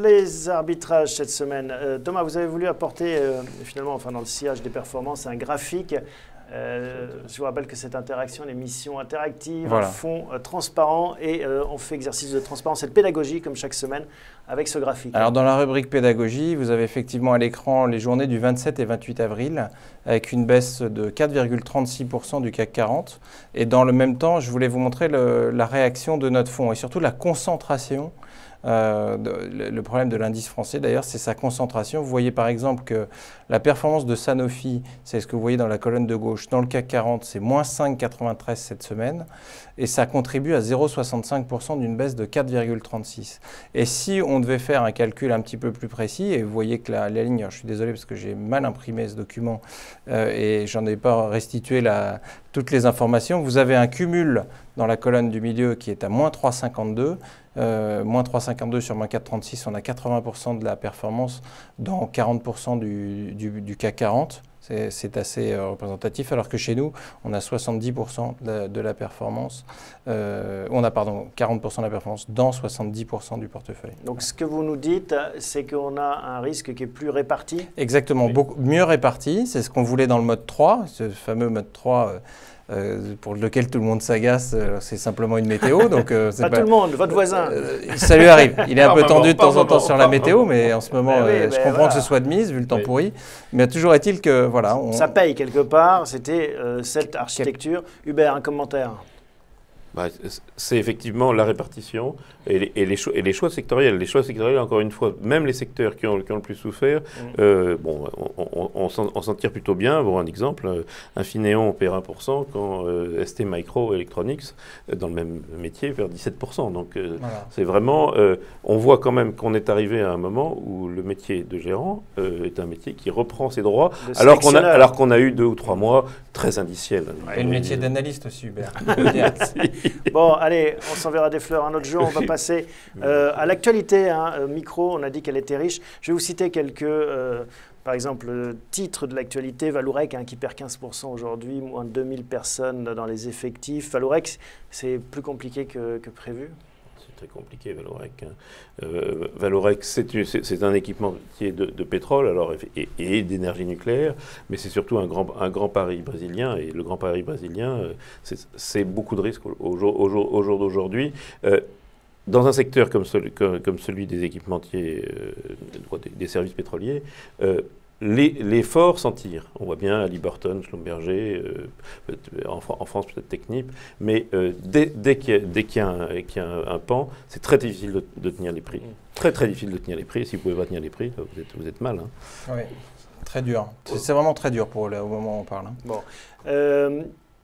les arbitrages cette semaine. Thomas, vous avez voulu apporter, finalement, enfin dans le sillage des performances, un graphique. Je vous rappelle que cette interaction, les missions interactives, voilà. Un fond transparent et on fait exercice de transparence et de pédagogie comme chaque semaine avec ce graphique. Alors dans la rubrique pédagogie, vous avez effectivement à l'écran les journées du 27 et 28 avril avec une baisse de 4,36% du CAC 40. Et dans le même temps, je voulais vous montrer la réaction de notre fonds et surtout la concentration. Le problème de l'indice français, d'ailleurs, c'est sa concentration. Vous voyez par exemple que la performance de Sanofi, c'est ce que vous voyez dans la colonne de gauche, dans le CAC 40, c'est moins 5,93 cette semaine. Et ça contribue à 0,65% d'une baisse de 4,36. Et si on devait faire un calcul un petit peu plus précis, et vous voyez que la ligne, je suis désolé parce que j'ai mal imprimé ce document et j'en ai pas restitué toutes les informations, vous avez un cumul dans la colonne du milieu qui est à moins 3,52. Moins 3,52 sur moins 4,36, on a 80% de la performance dans 40% du CAC 40. C'est assez représentatif, alors que chez nous, on a 70% de la performance. On a, 40% de la performance dans 70% du portefeuille. Donc, ce que vous nous dites, c'est qu'on a un risque qui est plus réparti? Exactement, oui. Beaucoup mieux réparti. C'est ce qu'on voulait dans le mode 3, ce fameux mode 3 pour lequel tout le monde s'agace, c'est simplement une météo. Donc, pas tout le monde, votre voisin. Ça lui arrive. Il est un peu tendu de temps en temps sur la météo, mais en ce moment, je comprends que ce soit de mise, vu le temps pourri. Mais toujours est-il que, voilà. Ça paye quelque part, c'était cette architecture. Hubert, un commentaire? C'est effectivement la répartition et les choix sectoriels. Les choix sectoriels, encore une fois, même les secteurs qui ont le plus souffert, on s'en tire plutôt bien. Bon, un exemple, Infineon perd 1% quand ST Microelectronics, dans le même métier, perd 17%. Donc voilà. C'est vraiment, on voit quand même qu'on est arrivé à un moment où le métier de gérant est un métier qui reprend ses droits, alors qu'on a eu 2 ou 3 mois très indiciels. Et le métier d'analyste aussi, Hubert. Bon, allez, on s'enverra des fleurs un autre jour. On va passer à l'actualité. Micro, on a dit qu'elle était riche. Je vais vous citer quelques, par exemple, titres de l'actualité. Vallourec, qui perd 15% aujourd'hui, moins de 2000 personnes dans les effectifs. Vallourec, c'est plus compliqué que prévu? Très compliqué, Vallourec. Vallourec, c'est un équipementier de pétrole et d'énergie nucléaire, mais c'est surtout un grand pari brésilien. Et le grand pari brésilien, c'est beaucoup de risques au jour d'aujourd'hui. Dans un secteur comme celui des équipementiers, des services pétroliers, l'effort s'en tire. On voit bien Halliburton, Schlumberger, en France peut-être Technip, mais dès qu'il y a un pan, c'est très difficile de tenir les prix. Très très difficile de tenir les prix. Si vous ne pouvez pas tenir les prix, vous êtes mal. Oui, très dur. C'est vraiment très dur au moment où on parle. Bon.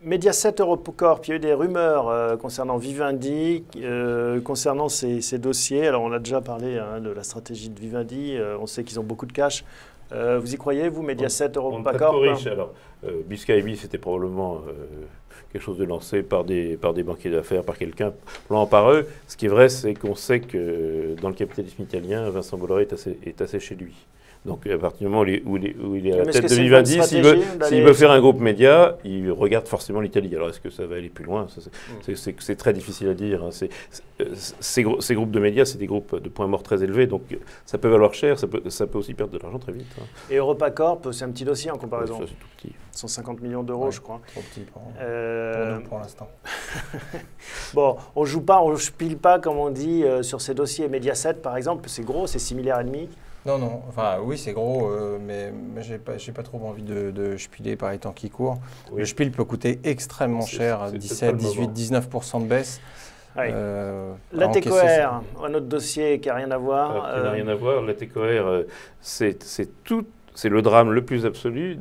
Mediaset Eurocorp, il y a eu des rumeurs concernant Vivendi, concernant ces dossiers. Alors on a déjà parlé de la stratégie de Vivendi, on sait qu'ils ont beaucoup de cash. Vous y croyez, vous, Mediaset Eurocorp? Alors, Biscay, c'était probablement quelque chose de lancé par des banquiers d'affaires, par quelqu'un, plan par eux. Ce qui est vrai, c'est qu'on sait que dans le capitalisme italien, Vincent Bolloré est assez chez lui. Donc, à partir du moment où il est à la tête de Vivendi, s'il veut faire un groupe média, il regarde forcément l'Italie. Alors, est-ce que ça va aller plus loin? C'est très difficile à dire. Ces groupes de médias, c'est des groupes de points morts très élevés, donc ça peut valoir cher, ça peut aussi perdre de l'argent très vite. Et Europacorp, c'est un petit dossier en comparaison. Ça, c'est tout petit. 150 millions d'euros, je crois. Trop petit pour nous, pour l'instant. Bon, on joue pas, on ne pile pas, comme on dit, sur ces dossiers. Mediaset, par exemple, c'est gros, c'est 6,5 milliards. Non. Enfin, oui, c'est gros, mais j'ai pas trop envie de spiler par les temps qui courent. Oui. Le spil peut coûter extrêmement cher, 17, 18, 19% de baisse. Oui. La TECOR, un autre dossier qui n'a rien à voir. Qui n'a rien à voir. La TECOR, c'est le drame le plus absolu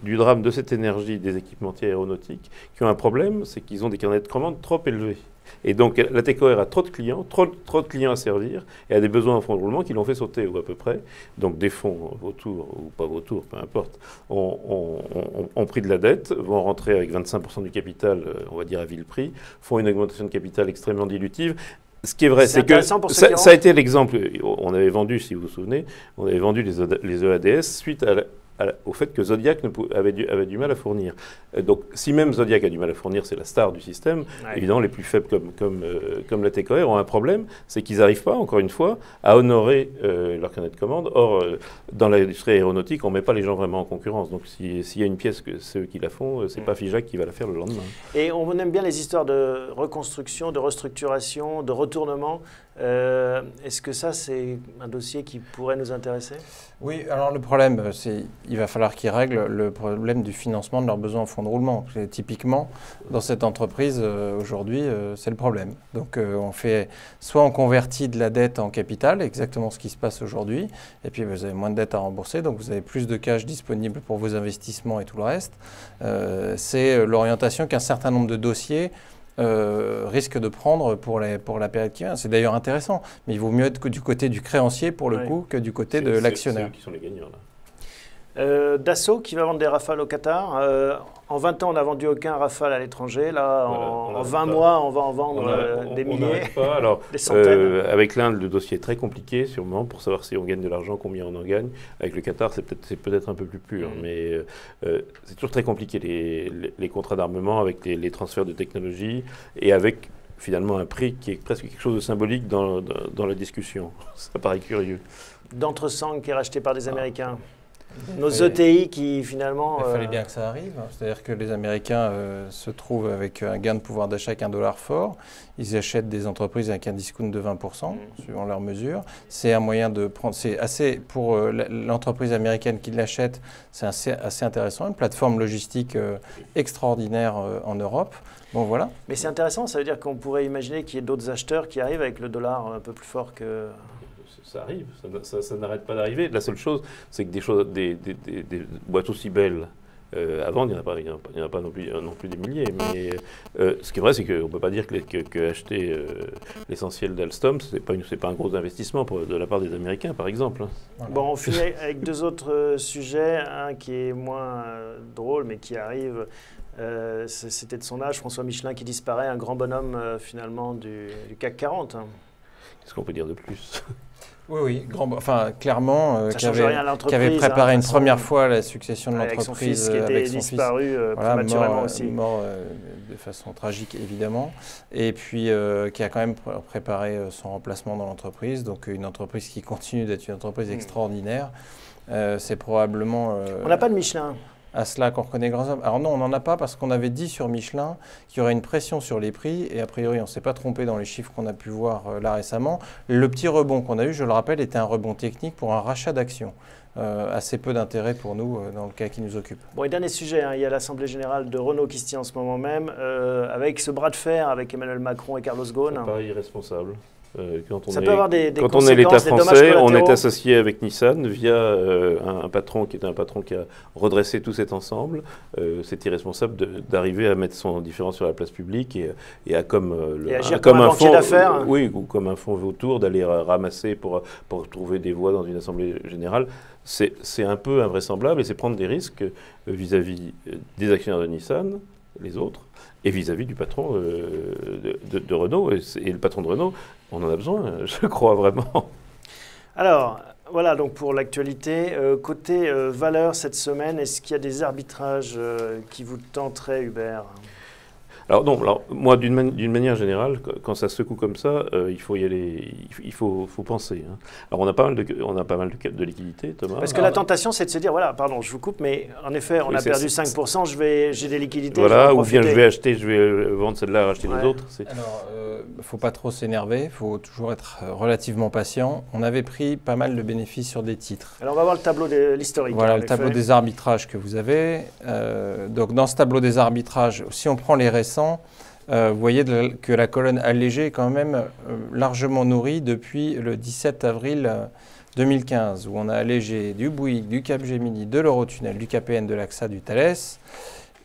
du drame de cette énergie des équipementiers aéronautiques qui ont un problème, c'est qu'ils ont des carnets de commandes trop élevés. Et donc la TECOR a trop de clients, trop de clients à servir et a des besoins en fonds de roulement qui l'ont fait sauter ou à peu près. Donc des fonds vautours ou pas vautours, peu importe, ont pris de la dette, vont rentrer avec 25% du capital, on va dire à vil prix, font une augmentation de capital extrêmement dilutive. Ce qui est vrai, c'est que ça a été l'exemple. On avait vendu, si vous vous souvenez, on avait vendu les EADS suite au fait que Zodiac avait du mal à fournir. Donc, si même Zodiac a du mal à fournir, c'est la star du système, évidemment, les plus faibles comme la TKR ont un problème, c'est qu'ils n'arrivent pas, encore une fois, à honorer leur carnet de commande. Or, dans l'industrie aéronautique, on ne met pas les gens vraiment en concurrence. Donc, s'il y a une pièce que c'est eux qui la font, c'est pas Figeac qui va la faire le lendemain. Et on aime bien les histoires de reconstruction, de restructuration, de retournement. Est-ce que ça, c'est un dossier qui pourrait nous intéresser? Oui, alors le problème, c'est qu'il va falloir qu'ils règlent le problème du financement de leurs besoins en fonds de roulement. Et typiquement, dans cette entreprise, aujourd'hui, c'est le problème. Donc, soit on convertit de la dette en capital, exactement ce qui se passe aujourd'hui, et puis vous avez moins de dettes à rembourser, donc vous avez plus de cash disponible pour vos investissements et tout le reste. C'est l'orientation qu'un certain nombre de dossiers risque de prendre pour la période qui vient. C'est d'ailleurs intéressant, mais il vaut mieux être du côté du créancier pour le coup que du côté de l'actionnaire. C'est eux qui sont les gagnants là. Dassault qui va vendre des Rafales au Qatar. En 20 ans, on n'a vendu aucun Rafale à l'étranger. Là, voilà, en 20 mois, on va en vendre des milliers, pas. Alors, des centaines. Avec l'Inde, le dossier est très compliqué, sûrement, pour savoir si on gagne de l'argent, combien on en gagne. Avec le Qatar, c'est peut-être un peu plus pur. Mais c'est toujours très compliqué, les contrats d'armement, avec les transferts de technologie et avec finalement un prix qui est presque quelque chose de symbolique dans la discussion. Ça paraît curieux. D'Entresang qui est racheté par des Américains. Nos ETI qui finalement... Il fallait bien que ça arrive. C'est-à-dire que les Américains se trouvent avec un gain de pouvoir d'achat avec $1 fort. Ils achètent des entreprises avec un discount de 20%, suivant leurs mesures. C'est un moyen de prendre... C'est assez, pour l'entreprise américaine qui l'achète, c'est assez intéressant. Une plateforme logistique extraordinaire en Europe. Bon, voilà. Mais c'est intéressant, ça veut dire qu'on pourrait imaginer qu'il y ait d'autres acheteurs qui arrivent avec le dollar un peu plus fort que... Ça arrive, ça n'arrête pas d'arriver. La seule chose, c'est que des boîtes aussi belles à vendre, il n'y en a pas non plus des milliers. Mais ce qui est vrai, c'est qu'on ne peut pas dire que acheter l'essentiel d'Alstom, ce n'est pas un gros investissement de la part des Américains, par exemple. Voilà. Bon, on finit avec deux autres sujets. Un qui est moins drôle, mais qui arrive. C'était de son âge, François Michelin qui disparaît, un grand bonhomme finalement du CAC 40. Qu'est-ce qu'on peut dire de plus? Oui, clairement, qui avait préparé une première fois la succession de l'entreprise avec son fils, qui était disparu prématurément aussi. Mort de façon tragique, évidemment, et puis qui a quand même préparé son remplacement dans l'entreprise, donc une entreprise qui continue d'être une entreprise extraordinaire. C'est probablement... On n'a pas de Michelin. À cela qu'on reconnaît grands hommes. Alors non, on n'en a pas parce qu'on avait dit sur Michelin qu'il y aurait une pression sur les prix et a priori on ne s'est pas trompé dans les chiffres qu'on a pu voir là récemment. Le petit rebond qu'on a eu, je le rappelle, était un rebond technique pour un rachat d'actions. Assez peu d'intérêt pour nous dans le cas qui nous occupe. Bon, et dernier sujet, il y a l'Assemblée Générale de Renault qui se tient en ce moment même, avec ce bras de fer avec Emmanuel Macron et Carlos Ghosn. Ça paraît irresponsable. Quand on est l'État français, on est associé avec Nissan via un patron qui a redressé tout cet ensemble. C'est irresponsable d'arriver à mettre son différend sur la place publique et à comme un fonds d'affaires. Oui, ou comme un fonds vautour d'aller ramasser pour trouver des voix dans une assemblée générale. C'est un peu invraisemblable et c'est prendre des risques vis-à-vis des actionnaires de Nissan, les autres, et vis-à-vis du patron de Renault. Et le patron de Renault, on en a besoin, je crois vraiment. Alors, voilà donc pour l'actualité. Côté valeur cette semaine, est-ce qu'il y a des arbitrages qui vous tenteraient, Hubert ? Alors non, moi d'une manière générale, quand ça secoue comme ça, il faut y aller, il faut penser. Hein. Alors on a pas mal de liquidités, Thomas. Parce que la tentation, c'est de se dire, voilà, pardon, je vous coupe, mais en effet, on a perdu 5%, j'ai des liquidités. Voilà, ou bien je vais vendre celle-là, racheter les autres. Alors, il ne faut pas trop s'énerver, il faut toujours être relativement patient. On avait pris pas mal de bénéfices sur des titres. Alors on va voir le tableau de l'historique. Voilà, le tableau des arbitrages que vous avez. Donc dans ce tableau des arbitrages, si on prend les récents, vous voyez que la colonne allégée est quand même largement nourrie depuis le 17 avril 2015, où on a allégé du Bouygues, du Capgemini, de l'Eurotunnel, du KPN, de l'AXA, du Thales.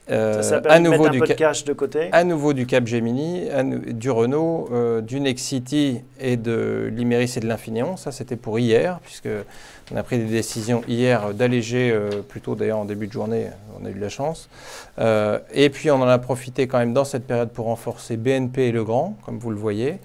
Ça permet de mettre un peu de cash de côté. À nouveau du Capgemini, du Renault, du Nexity et de l'Imeris et de l'Infineon. Ça, c'était pour hier, puisqu'on a pris des décisions hier d'alléger, plutôt d'ailleurs en début de journée, on a eu de la chance. Et puis, on en a profité quand même dans cette période pour renforcer BNP et Legrand, comme vous le voyez.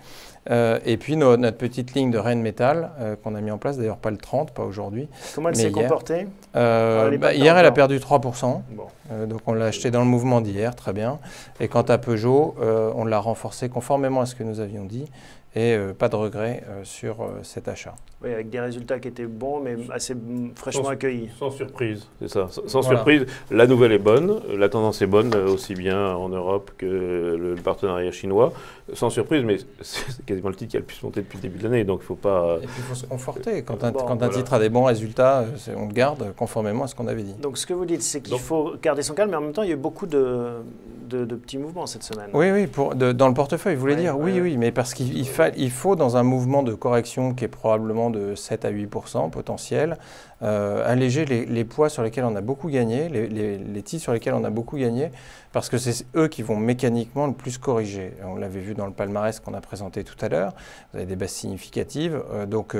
Et puis notre petite ligne de Rheinmetall qu'on a mis en place, d'ailleurs pas le 30, pas aujourd'hui. Comment elle s'est comportée? Hier, elle a perdu 3%. Bon. Donc on l'a acheté dans le mouvement d'hier, très bien. Et quant à Peugeot, on l'a renforcé conformément à ce que nous avions dit. Et pas de regret sur cet achat. Oui, avec des résultats qui étaient bons, mais assez fraîchement accueillis. Sans surprise, c'est ça. Sans surprise, la nouvelle est bonne, la tendance est bonne, aussi bien en Europe que le partenariat chinois. Sans surprise, mais c'est quasiment le titre qui a le plus monté depuis le début de l'année, donc il ne faut pas... Et puis il faut se conforter. Quand un titre a des bons résultats, on le garde conformément à ce qu'on avait dit. Donc ce que vous dites, c'est qu'il faut garder son calme, mais en même temps, il y a eu beaucoup de petits mouvements cette semaine. Oui, dans le portefeuille, vous voulez dire oui, mais parce qu'il faut, dans un mouvement de correction qui est probablement de 7 à 8% potentiel, alléger les poids sur lesquels on a beaucoup gagné, les titres sur lesquels on a beaucoup gagné, parce que c'est eux qui vont mécaniquement le plus corriger. On l'avait vu dans le palmarès qu'on a présenté tout à l'heure, vous avez des baisses significatives, donc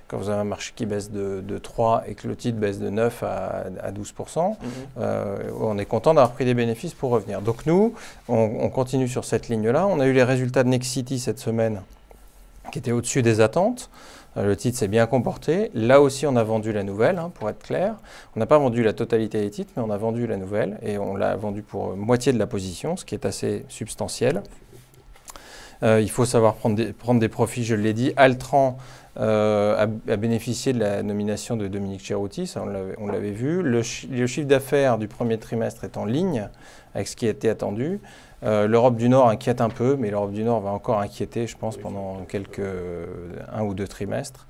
quand vous avez un marché qui baisse de 3 et que le titre baisse de 9 à 12%, on est content d'avoir pris des bénéfices pour revenir. Donc nous, on continue sur cette ligne-là. On a eu les résultats de Nexity cette semaine qui étaient au-dessus des attentes. Le titre s'est bien comporté. Là aussi, on a vendu la nouvelle, pour être clair. On n'a pas vendu la totalité des titres, mais on a vendu la nouvelle et on l'a vendu pour moitié de la position, ce qui est assez substantiel. Il faut savoir prendre des profits, je l'ai dit. Altran a bénéficié de la nomination de Dominique Cerutti, ça on l'avait vu. Le chiffre d'affaires du premier trimestre est en ligne avec ce qui a été attendu. L'Europe du Nord inquiète un peu, mais l'Europe du Nord va encore inquiéter, je pense, pendant un ou deux trimestres.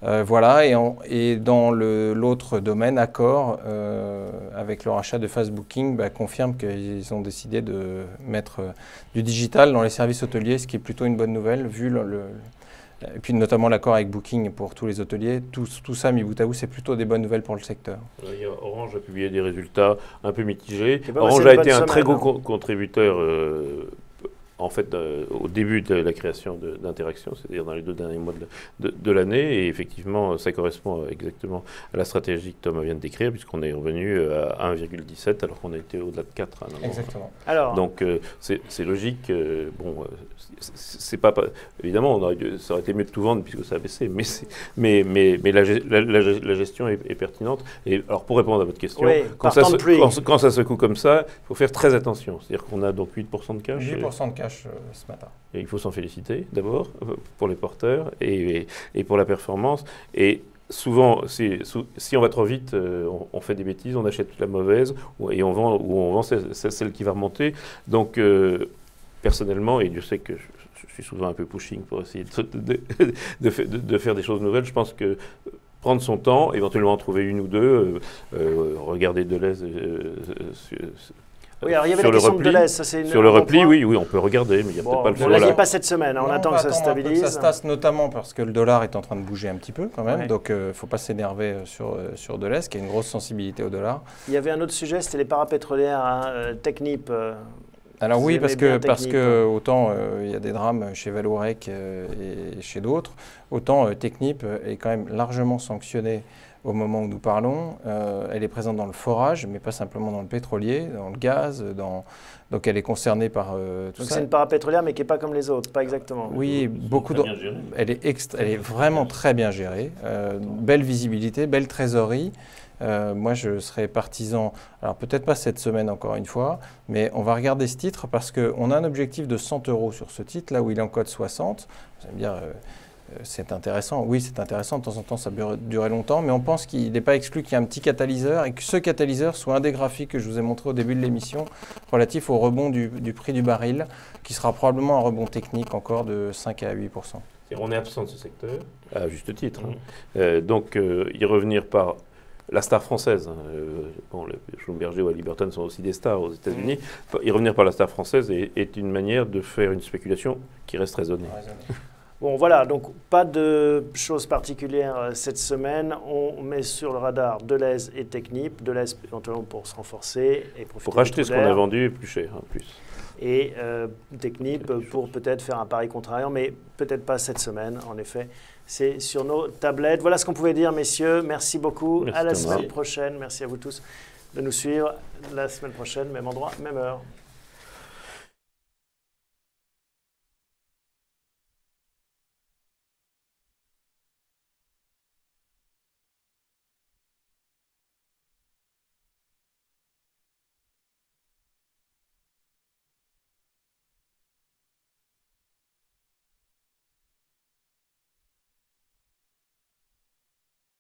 Voilà, et dans l'autre domaine, Accor, avec leur achat de Fast Booking, confirme qu'ils ont décidé de mettre du digital dans les services hôteliers, ce qui est plutôt une bonne nouvelle, vu et puis notamment l'accord avec Booking pour tous les hôteliers. Tout ça, mis bout à bout, c'est plutôt des bonnes nouvelles pour le secteur. Orange a publié des résultats un peu mitigés. Bah, Orange a été un très gros contributeur en fait, au début de la création d'Interaction, c'est-à-dire dans les 2 derniers mois de l'année. Et effectivement, ça correspond exactement à la stratégie que Thomas vient de décrire, puisqu'on est revenu à 1,17 alors qu'on a été au-delà de 4 à un moment. Exactement. Alors, donc, c'est logique. C'est pas, évidemment, ça aurait été mieux de tout vendre puisque ça a baissé, mais la gestion est pertinente. Et alors, pour répondre à votre question, oui, quand ça secoue comme ça, il faut faire très attention. C'est-à-dire qu'on a donc 8% de cash. 8% de cash ce matin. Et il faut s'en féliciter d'abord pour les porteurs et pour la performance. Et souvent, si on va trop vite, on fait des bêtises, on achète la mauvaise et on vend celle qui va remonter. Donc, personnellement, et Dieu sait que je suis souvent un peu pushing pour essayer de faire des choses nouvelles, je pense que prendre son temps, éventuellement en trouver une ou deux, regarder Deleuze oui, alors il y avait la question de Deleuze, ça c'est sur le repli, oui, on peut regarder, mais il n'y a peut-être pas le choix. On n'a pas cette semaine, on attend que ça stabilise. Ça se tasse notamment parce que le dollar est en train de bouger un petit peu quand même, donc il ne faut pas s'énerver sur Deleuze, qui a une grosse sensibilité au dollar. Il y avait un autre sujet, c'était les parapétrolières, Technip. Alors oui, parce que autant il y a des drames chez Vallourec et chez d'autres, autant Technip est quand même largement sanctionnée au moment où nous parlons. Elle est présente dans le forage, mais pas simplement dans le pétrolier, dans le gaz, donc elle est concernée par tout ça. Donc c'est une parapétrolière, mais qui n'est pas comme les autres, pas exactement. Oui, elle est vraiment très bien gérée, belle visibilité, belle trésorerie. Moi, je serais partisan, alors peut-être pas cette semaine encore une fois, mais on va regarder ce titre parce qu'on a un objectif de 100 € sur ce titre, là où il est en code 60. Vous allez me dire, c'est intéressant. Oui, c'est intéressant, de temps en temps, ça peut durer longtemps, mais on pense qu'il n'est pas exclu qu'il y ait un petit catalyseur et que ce catalyseur soit un des graphiques que je vous ai montré au début de l'émission relatif au rebond du prix du baril, qui sera probablement un rebond technique encore de 5 à 8%. On est absent de ce secteur, à juste titre. Donc, y revenir par la star française, Schlumberger ou Halliburton sont aussi des stars aux États-Unis. Y revenir par la star française est une manière de faire une spéculation qui reste raisonnée. Bon, voilà, donc pas de choses particulières cette semaine. On met sur le radar Deleuze et Technip. Deleuze éventuellement pour se renforcer et profiter. Pour racheter ce qu'on a vendu plus cher, en plus. Et Technip pour peut-être faire un pari contrariant, mais peut-être pas cette semaine, en effet. C'est sur nos tablettes. Voilà ce qu'on pouvait dire, messieurs. Merci beaucoup. Merci à la semaine prochaine. Merci à vous tous de nous suivre la semaine prochaine, même endroit, même heure.